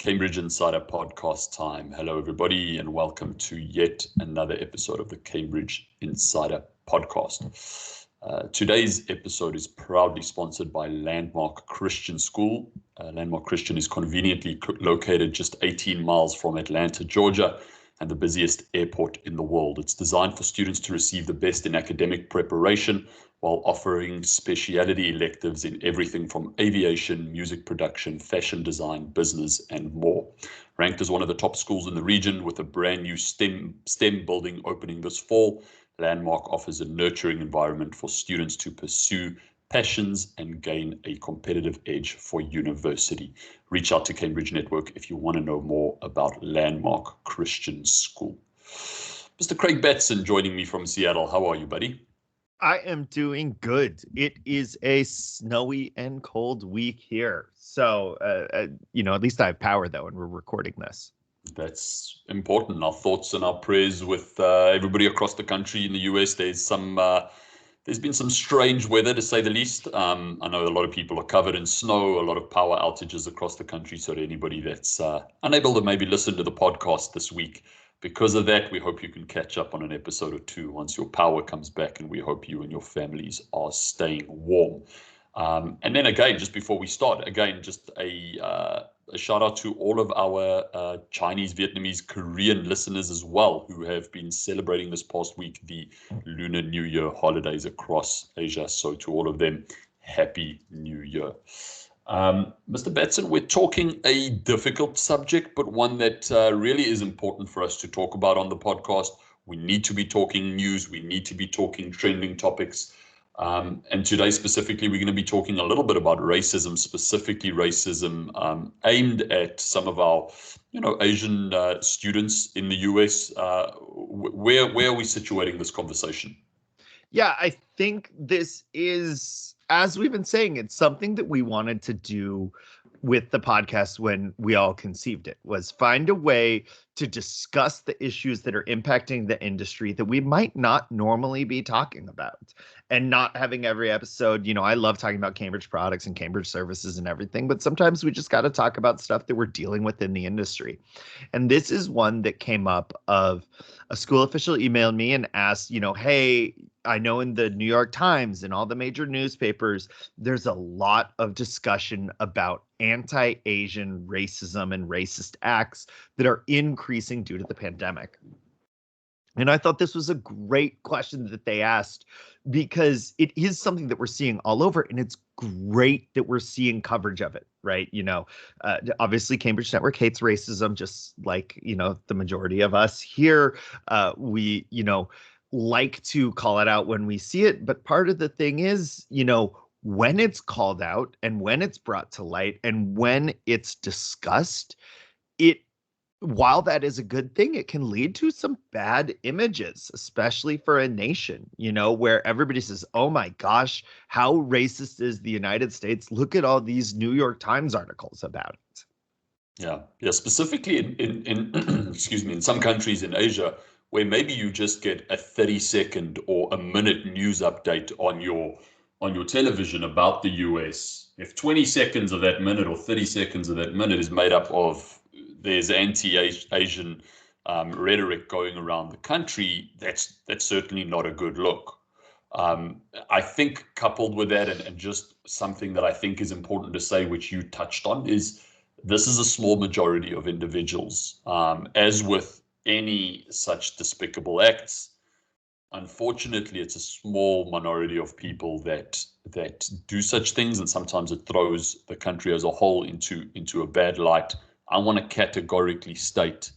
Cambridge Insider podcast time. Hello, everybody, and welcome to yet another episode of the Cambridge Insider podcast. Today's episode is proudly sponsored by Landmark Christian School. Landmark Christian is conveniently located just 18 miles from Atlanta, Georgia, and the busiest airport in the world. It's designed for students to receive the best in academic preparation while offering specialty electives in everything from aviation, music production, fashion design, business, and more. Ranked as one of the top schools in the region with a brand new STEM building opening this fall, Landmark offers a nurturing environment for students to pursue passions and gain a competitive edge for university. Reach out to Cambridge Network if you want to know more about Landmark Christian School. Mr. Craig Batson joining me from Seattle. How are you, buddy? I am doing good. It is a snowy and cold week here. So, at least I have power, though, and we're recording this. That's important. Our thoughts and our prayers with everybody across the country. In the US, there's been some strange weather, to say the least. I know a lot of people are covered in snow, a lot of power outages across the country. So to anybody that's unable to maybe listen to the podcast this week, because of that, we hope you can catch up on an episode or two once your power comes back, and we hope you and your families are staying warm. And then again, just before we start, just a shout out to all of our Chinese, Vietnamese, Korean listeners as well, who have been celebrating this past week the Lunar New Year holidays across Asia. So to all of them, Happy New Year. Mr. Batson, we're talking a difficult subject, but one that really is important for us to talk about on the podcast. We need to be talking news. We need to be talking trending topics. And today specifically, we're going to be talking a little bit about racism, specifically racism aimed at some of our, Asian students in the US. Where are we situating this conversation? Yeah, I think this is, as we've been saying, it's something that we wanted to do with the podcast when we all conceived it, was find a way to discuss the issues that are impacting the industry that we might not normally be talking about, and not having every episode, I love talking about Cambridge products and Cambridge services and everything, but sometimes we just got to talk about stuff that we're dealing with in the industry. And this is one that came up of a school official emailed me and asked, hey, I know in the New York Times and all the major newspapers, there's a lot of discussion about anti-Asian racism and racist acts that are increasing due to the pandemic. And I thought this was a great question that they asked, because it is something that we're seeing all over, and it's great that we're seeing coverage of it, right? Obviously Cambridge Network hates racism, just like, the majority of us here. We, like to call it out when we see it. But part of the thing is, when it's called out and when it's brought to light and when it's discussed, while that is a good thing, it can lead to some bad images, especially for a nation, where everybody says, oh my gosh, how racist is the United States? Look at all these New York Times articles about it. Yeah. Specifically in excuse me, in some countries in Asia, where maybe you just get a 30-second or a minute news update on your television about the US. If 20 seconds of that minute or 30 seconds of that minute is made up of there's anti-Asian rhetoric going around the country, that's certainly not a good look. I think coupled with that, and just something that I think is important to say, which you touched on, is this is a small majority of individuals. As with any such despicable acts, unfortunately, it's a small minority of people that do such things, and sometimes it throws the country as a whole into a bad light. I want to categorically state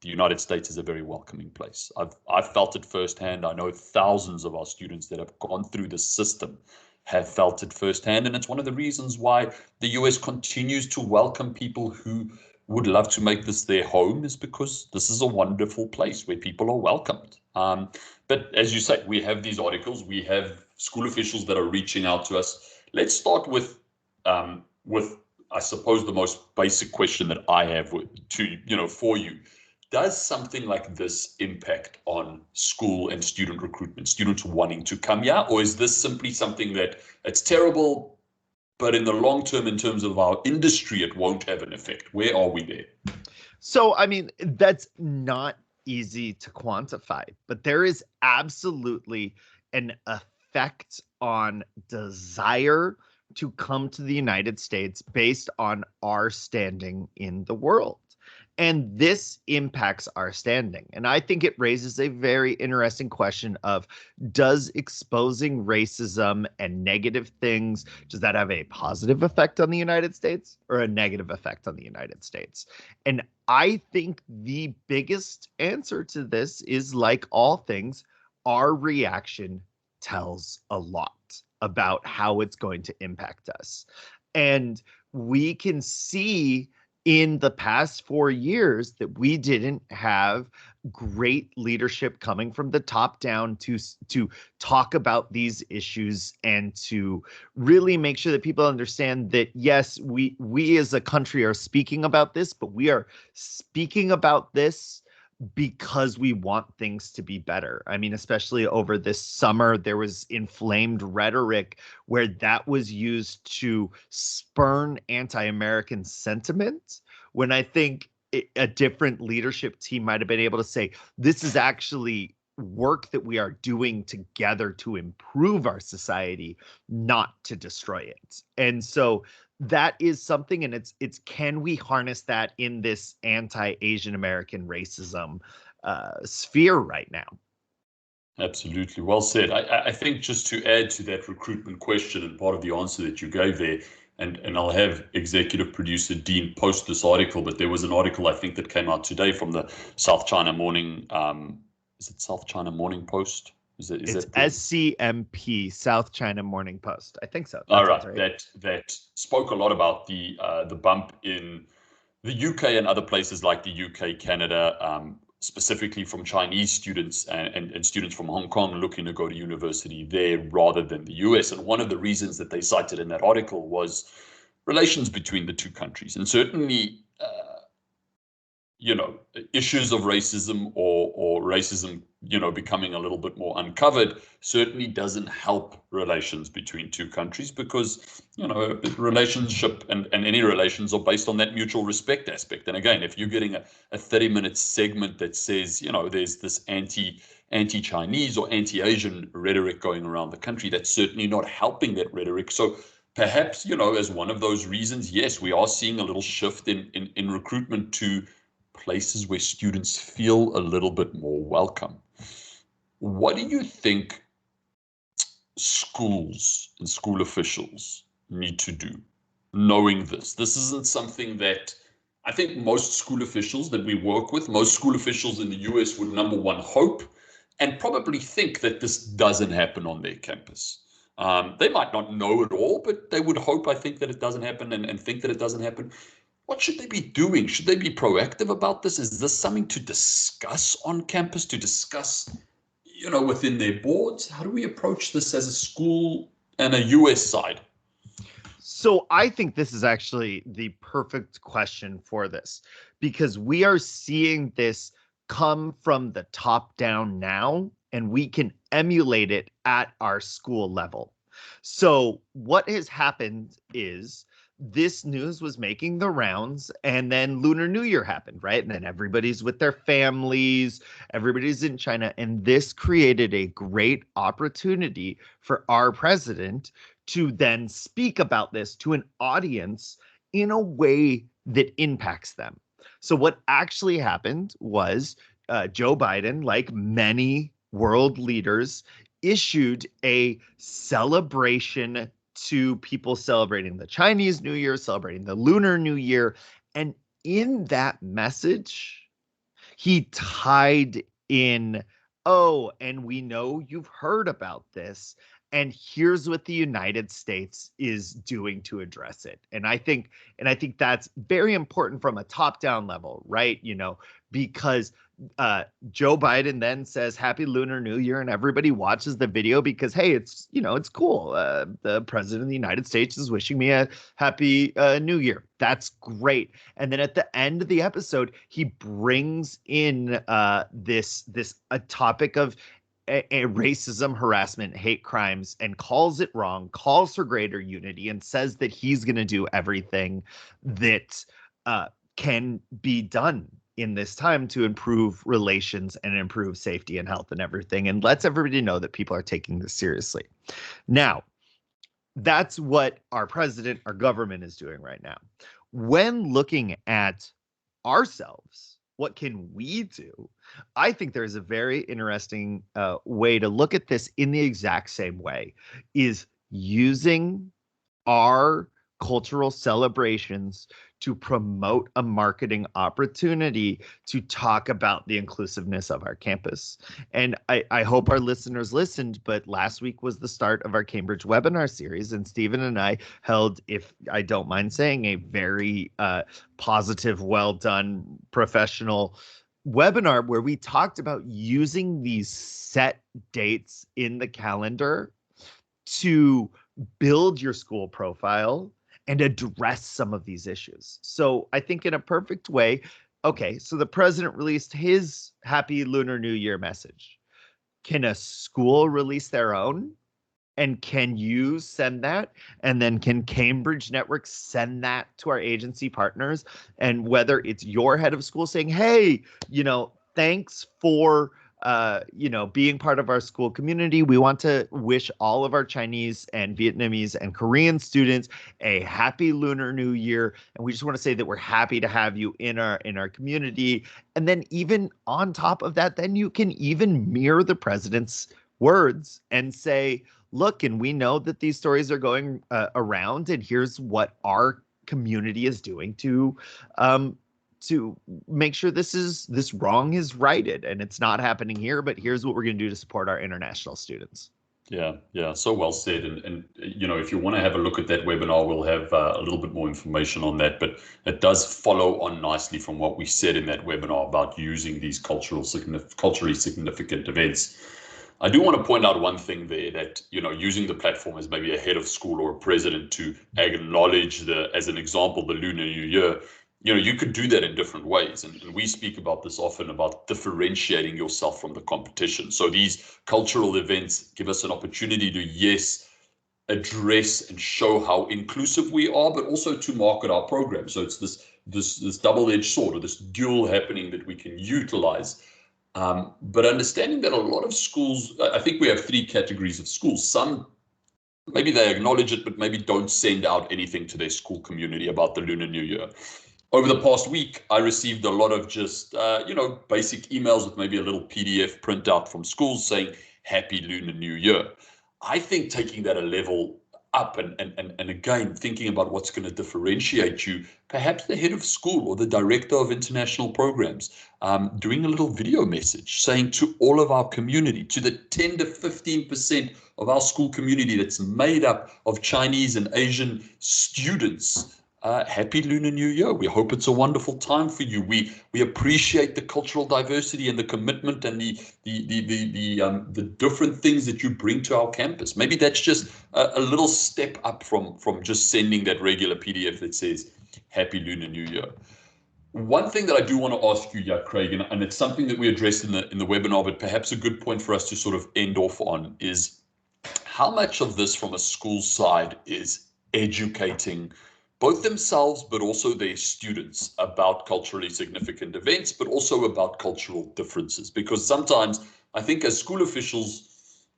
the United States is a very welcoming place. I've felt it firsthand. I know thousands of our students that have gone through the system have felt it firsthand, and it's one of the reasons why the US continues to welcome people who would love to make this their home, is because this is a wonderful place where people are welcomed. But as you say, we have these articles, we have school officials that are reaching out to us. Let's start with I suppose the most basic question that I have for you. Does something like this impact on school and student recruitment, students wanting to come here, or is this simply something that it's terrible, but in the long term, in terms of our industry, it won't have an effect. Where are we there? So, I mean, that's not easy to quantify, but there is absolutely an effect on desire to come to the United States based on our standing in the world. And this impacts our standing. And I think it raises a very interesting question of, does exposing racism and negative things, does that have a positive effect on the United States or a negative effect on the United States? And I think the biggest answer to this is, like all things, our reaction tells a lot about how it's going to impact us. And we can see in the past 4 years that we didn't have great leadership coming from the top down to talk about these issues and to really make sure that people understand that, yes, we as a country are speaking about this, but we are speaking about this because we want things to be better. I mean, especially over this summer, there was inflamed rhetoric where that was used to spurn anti-American sentiment, when I think a different leadership team might have been able to say, this is actually work that we are doing together to improve our society, not to destroy it. And so that is something, and it's can we harness that in this anti-Asian American racism sphere right now? Absolutely. Well said. I think just to add to that recruitment question and part of the answer that you gave there, and I'll have executive producer Dean post this article, but there was an article I think that came out today from the South China Morning, is it South China Morning Post? Is It's that the SCMP, South China Morning Post. I think so. all That sounds right, right. that spoke a lot about the bump in the UK and other places like the UK, Canada, specifically from Chinese students and students from Hong Kong looking to go to university there rather than the US. And one of the reasons that they cited in that article was relations between the two countries. And certainly, issues of racism or racism, becoming a little bit more uncovered certainly doesn't help relations between two countries because, relationship and any relations are based on that mutual respect aspect. And again, if you're getting a 30-minute segment that says, there's this anti-Chinese or anti-Asian rhetoric going around the country, that's certainly not helping that rhetoric. So perhaps, as one of those reasons, yes, we are seeing a little shift in recruitment to places where students feel a little bit more welcome. What do you think schools and school officials need to do, knowing this? This isn't something that I think most school officials that we work with, most school officials in the US would, number one, hope and probably think that this doesn't happen on their campus. They might not know it all, but they would hope, I think, that it doesn't happen and think that it doesn't happen. What should they be doing? Should they be proactive about this? Is this something to discuss on campus, to discuss, within their boards? How do we approach this as a school and a US side? So I think this is actually the perfect question for this, because we are seeing this come from the top down now, and we can emulate it at our school level. So what has happened is this news was making the rounds, and then Lunar New Year happened, right? And then everybody's with their families, everybody's in China, and this created a great opportunity for our president to then speak about this to an audience in a way that impacts them. So what actually happened was Joe Biden, like many world leaders, issued a celebration to people celebrating the Chinese New Year, celebrating the Lunar New Year. And in that message, he tied in, oh, and we know you've heard about this, and here's what the United States is doing to address it. And I think that's very important from a top-down level, right? Because Joe Biden then says Happy Lunar New Year, and everybody watches the video because, hey, it's cool. The president of the United States is wishing me a happy New Year. That's great. And then at the end of the episode, he brings in this a topic of racism, harassment, hate crimes, and calls it wrong, calls for greater unity, and says that he's going to do everything that can be done in this time to improve relations and improve safety and health and everything, and lets everybody know that people are taking this seriously. Now, that's what our president, our government is doing right now. When looking at ourselves, what can we do? I think there's a very interesting way to look at this in the exact same way, is using our cultural celebrations to promote a marketing opportunity to talk about the inclusiveness of our campus. And I hope our listeners listened, but last week was the start of our Cambridge webinar series, and Stephen and I held, if I don't mind saying, a very positive, well done, professional webinar where we talked about using these set dates in the calendar to build your school profile and address some of these issues. So I think in a perfect way, okay, so the president released his Happy Lunar New Year message. Can a school release their own? And can you send that? And then can Cambridge Network send that to our agency partners? And whether it's your head of school saying, hey, thanks for being part of our school community. We want to wish all of our Chinese and Vietnamese and Korean students a happy Lunar New Year. And we just want to say that we're happy to have you in our community. And then even on top of that, then you can even mirror the president's words and say, look, and we know that these stories are going around, and here's what our community is doing to make sure this wrong is righted, and it's not happening here, but here's what we're going to do to support our international students. Yeah, so well said. And if you want to have a look at that webinar, we'll have a little bit more information on that. But it does follow on nicely from what we said in that webinar about using these culturally significant events. I do want to point out one thing there, that using the platform as maybe a head of school or a president to acknowledge as an example, the Lunar New Year. You could do that in different ways. And we speak about this often, about differentiating yourself from the competition. So these cultural events give us an opportunity to, yes, address and show how inclusive we are, but also to market our program. So it's this double-edged sword, or this dual happening that we can utilize. But understanding that a lot of schools, I think we have three categories of schools. Some, maybe they acknowledge it, but maybe don't send out anything to their school community about the Lunar New Year. Over the past week, I received a lot of just, basic emails with maybe a little PDF printout from schools saying, Happy Lunar New Year. I think taking that a level up and again, thinking about what's going to differentiate you, perhaps the head of school or the director of international programs, doing a little video message saying to all of our community, to the 10 to 15% of our school community that's made up of Chinese and Asian students, Happy Lunar New Year. We hope it's a wonderful time for you. We appreciate the cultural diversity and the commitment and the different things that you bring to our campus. Maybe that's just a little step up from just sending that regular PDF that says Happy Lunar New Year. One thing that I do want to ask you, Craig, and it's something that we addressed in the webinar, but perhaps a good point for us to sort of end off on, is how much of this from a school side is educating both themselves, but also their students about culturally significant events, but also about cultural differences. Because sometimes I think as school officials,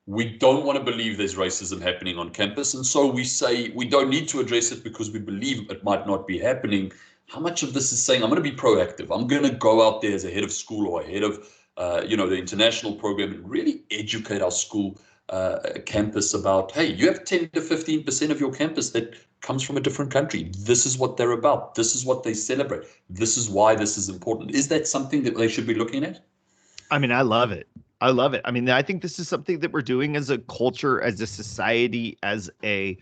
we don't want to believe there's racism happening on campus. And so we say we don't need to address it because we believe it might not be happening. How much of this is saying, I'm going to be proactive. I'm going to go out there as a head of school or a head of, the international program and really educate our school campus about, hey, you have 10 to 15% of your campus that comes from a different country. This is what they're about. This is what they celebrate. This is why this is important. Is that something that they should be looking at? I mean, I love it. I mean, I think this is something that we're doing as a culture, as a society, as a,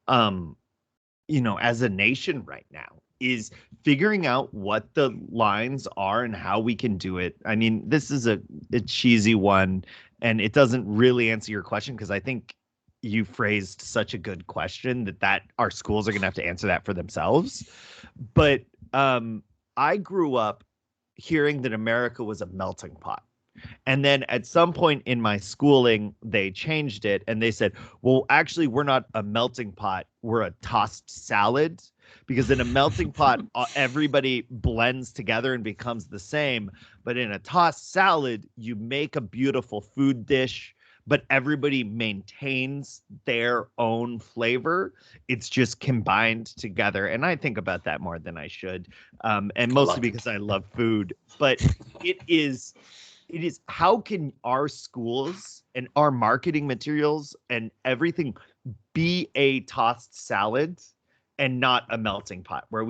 as a nation right now, is figuring out what the lines are and how we can do it. I mean, this is a cheesy one, and it doesn't really answer your question, because I think you phrased such a good question that our schools are going to have to answer that for themselves. But I grew up hearing that America was a melting pot. And then at some point in my schooling, they changed it and they said, well, actually, we're not a melting pot, we're a tossed salad. Because in a melting pot, everybody blends together and becomes the same. But in a tossed salad, you make a beautiful food dish, but everybody maintains their own flavor. It's just combined together. And I think about that more than I should. And mostly because I love food. But it is how can our schools and our marketing materials and everything be a tossed salad and not a melting pot where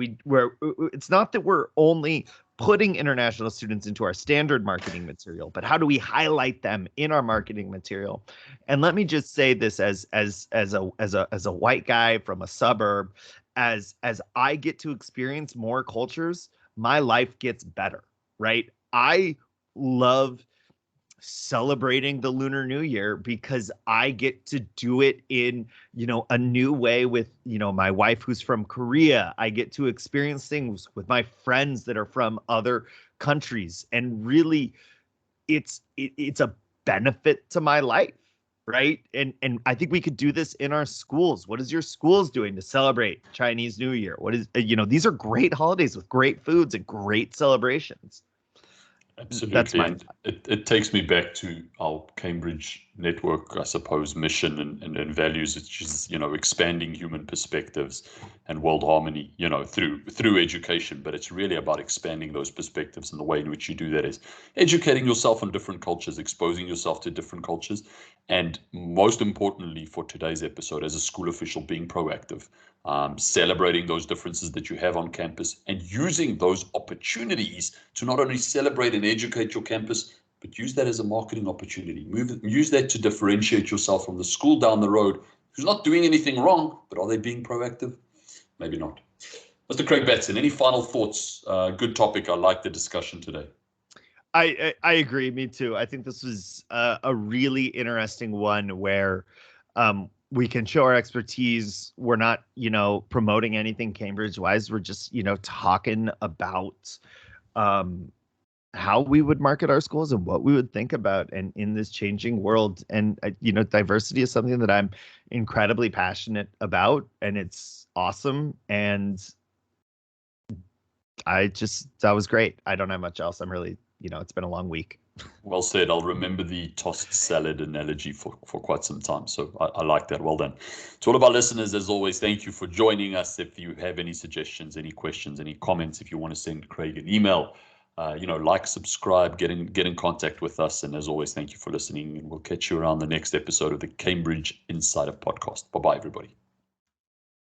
it's not that we're only putting international students into our standard marketing material, but how do we highlight them in our marketing material? And let me just say this as a white guy from a suburb, as I get to experience more cultures, my life gets better, right? I love celebrating the Lunar New Year because I get to do it in, a new way with, my wife who's from Korea. I get to experience things with my friends that are from other countries. And really, it's a benefit to my life, right? And I think we could do this in our schools. What is your schools doing to celebrate Chinese New Year? What is, these are great holidays with great foods and great celebrations. That's Absolutely. my And it takes me back to our Cambridge network, I suppose, mission and values, which is, expanding human perspectives and world harmony, through education. But it's really about expanding those perspectives. And the way in which you do that is educating yourself on different cultures, exposing yourself to different cultures. And most importantly, for today's episode, as a school official, being proactive, celebrating those differences that you have on campus and using those opportunities to not only celebrate and educate your campus, but use that as a marketing opportunity. Use that to differentiate yourself from the school down the road who's not doing anything wrong, but are they being proactive? Maybe not. Mr. Craig Batson, any final thoughts? Good topic. I like the discussion today. I agree. Me too. I think this was a really interesting one where we can show our expertise. We're not, promoting anything Cambridge wise. We're just, talking about how we would market our schools and what we would think about and in this changing world. And, diversity is something that I'm incredibly passionate about, and it's awesome. And that was great. I don't have much else. I'm really, it's been a long week. Well said. I'll remember the tossed salad analogy for quite some time. So I like that. Well done. To all of our listeners, as always, thank you for joining us. If you have any suggestions, any questions, any comments, if you want to send Craig an email, like, subscribe, get in contact with us. And as always, thank you for listening. And we'll catch you around the next episode of the Cambridge Insider Podcast. Bye-bye, everybody.